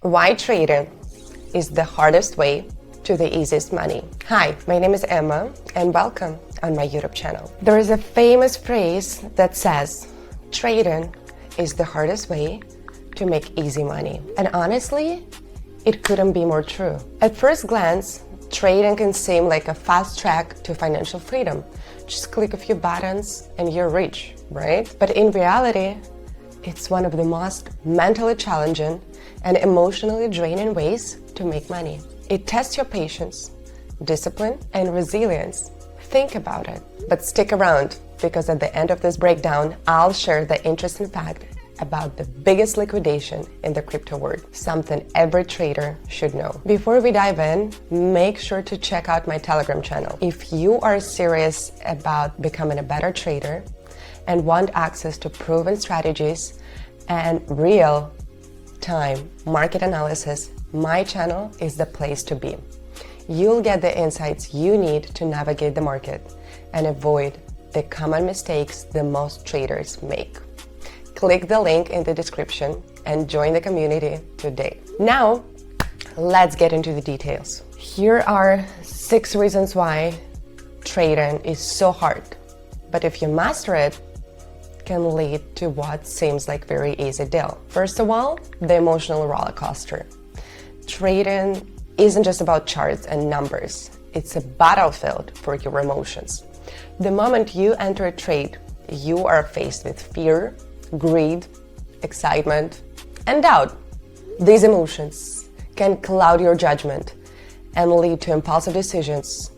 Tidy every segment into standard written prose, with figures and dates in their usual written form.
Why trading is the hardest way to the easiest money. Hi, my name is Emma and welcome on my YouTube channel. There is a famous phrase that says, trading is the hardest way to make easy money. And honestly, it couldn't be more true. At first glance, trading can seem like a fast track to financial freedom. Just click a few buttons and you're rich, right? But in reality, it's one of the most mentally challenging and emotionally draining ways to make money. It tests your patience, discipline, and resilience. Think about it. But stick around, because at the end of this breakdown, I'll share the interesting fact about the biggest liquidation in the crypto world, something every trader should know. Before we dive in, make sure to check out my Telegram channel. If you are serious about becoming a better trader and want access to proven strategies and real-time market analysis, my channel is the place to be. You'll get the insights you need to navigate the market and avoid the common mistakes the most traders make. Click the link in the description and join the community today. Now, let's get into the details. Here are 6 reasons why trading is so hard, but if you master it, can lead to what seems like very easy deal. First of all, the emotional roller coaster. Trading isn't just about charts and numbers. It's a battlefield for your emotions. The moment you enter a trade, you are faced with fear, greed, excitement, and doubt. These emotions can cloud your judgment and lead to impulsive decisions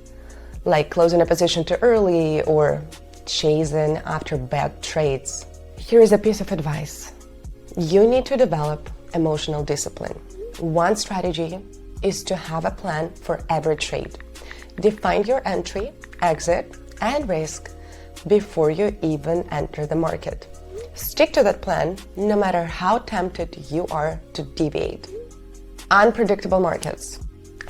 like closing a position too early or chasing after bad trades. Here is a piece of advice. You need to develop emotional discipline. One strategy is to have a plan for every trade. Define your entry, exit, and risk before you even enter the market. Stick to that plan no matter how tempted you are to deviate. Unpredictable markets.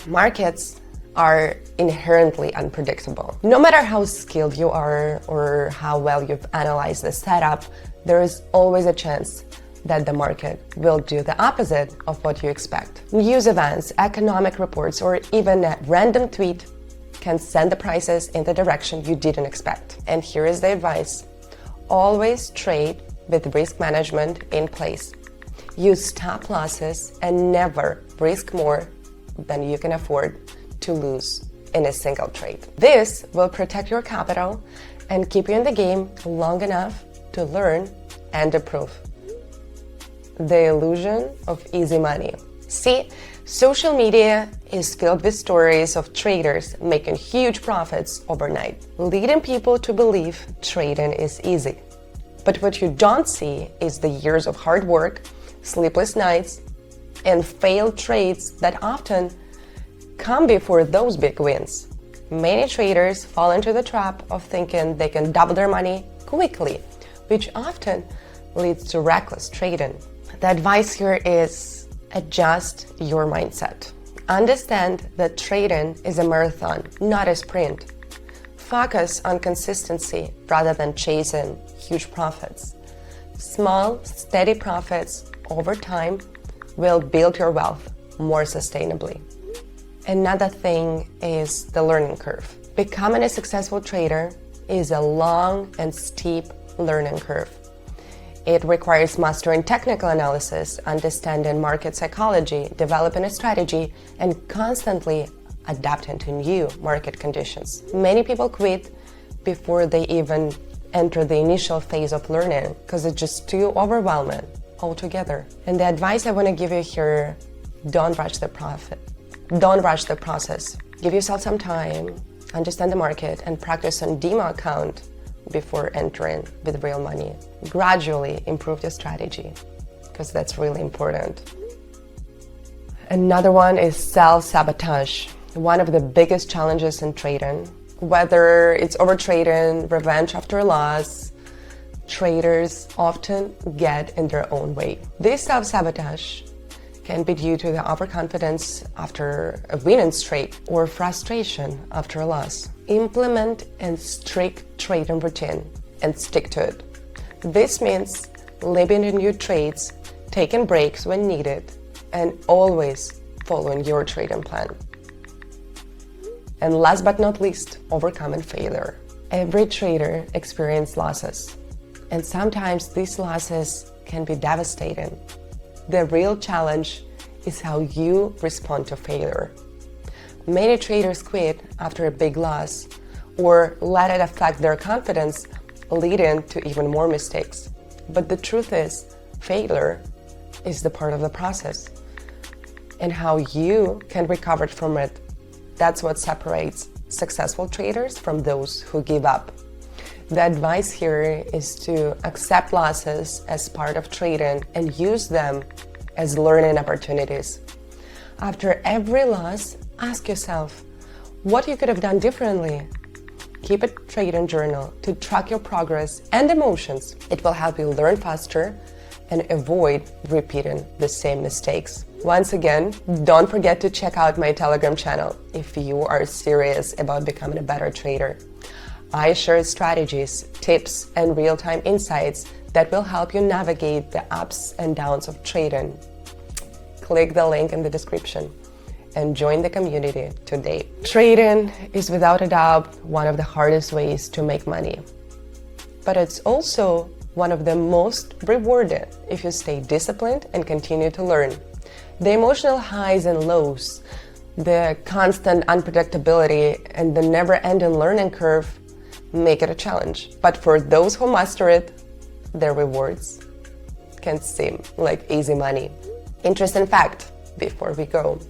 Markets are inherently unpredictable. No matter how skilled you are or how well you've analyzed the setup, there is always a chance that the market will do the opposite of what you expect. News events, economic reports, or even a random tweet can send the prices in the direction you didn't expect. And here is the advice. Always trade with risk management in place. Use stop losses and never risk more than you can afford to lose in a single trade. This will protect your capital and keep you in the game long enough to learn and improve. The illusion of easy money. See, social media is filled with stories of traders making huge profits overnight, leading people to believe trading is easy. But what you don't see is the years of hard work, sleepless nights, and failed trades that often come before those big wins. Many traders fall into the trap of thinking they can double their money quickly, which often leads to reckless trading. The advice here is adjust your mindset. Understand that trading is a marathon, not a sprint. Focus on consistency rather than chasing huge profits. Small, steady profits over time will build your wealth more sustainably. Another thing is the learning curve. Becoming a successful trader is a long and steep learning curve. It requires mastering technical analysis, understanding market psychology, developing a strategy, and constantly adapting to new market conditions. Many people quit before they even enter the initial phase of learning because it's just too overwhelming altogether. And the advice I want to give you here, don't rush the process. Give yourself some time, understand the market, and practice on demo account before entering with real money. Gradually improve your strategy, because that's really important. Another one is self-sabotage. One of the biggest challenges in trading, whether it's overtrading, revenge after a loss, traders often get in their own way. This self-sabotage can be due to the overconfidence after a winning streak or frustration after a loss. Implement a strict trading routine and stick to it. This means limiting your trades, taking breaks when needed, and always following your trading plan. And last but not least, overcoming failure. Every trader experiences losses, and sometimes these losses can be devastating. The real challenge is how you respond to failure. Many traders quit after a big loss or let it affect their confidence, leading to even more mistakes. But the truth is, failure is the part of the process, and how you can recover from it, that's what separates successful traders from those who give up. The advice here is to accept losses as part of trading and use them as learning opportunities. After every loss, ask yourself what you could have done differently. Keep a trading journal to track your progress and emotions. It will help you learn faster and avoid repeating the same mistakes. Once again, don't forget to check out my Telegram channel if you are serious about becoming a better trader. I share strategies, tips, and real-time insights that will help you navigate the ups and downs of trading. Click the link in the description and join the community today. Trading is without a doubt one of the hardest ways to make money, but it's also one of the most rewarding if you stay disciplined and continue to learn. The emotional highs and lows, the constant unpredictability, and the never-ending learning curve make it a challenge. But for those who master it, the rewards can seem like easy money. Interesting fact before we go.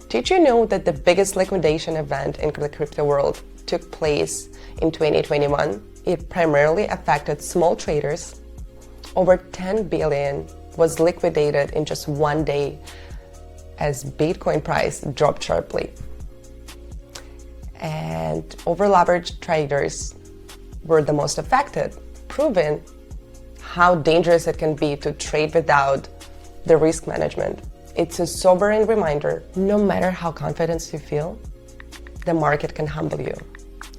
Did you know that the biggest liquidation event in the crypto world took place in 2021? It primarily affected small traders. Over 10 billion was liquidated in just one day as Bitcoin price dropped sharply. And over-leveraged traders were the most affected, proving how dangerous it can be to trade without the risk management. It's a sobering reminder, no matter how confident you feel, the market can humble you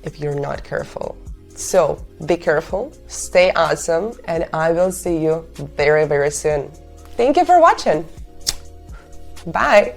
if you're not careful. So be careful, stay awesome, and I will see you very, very soon. Thank you for watching. Bye.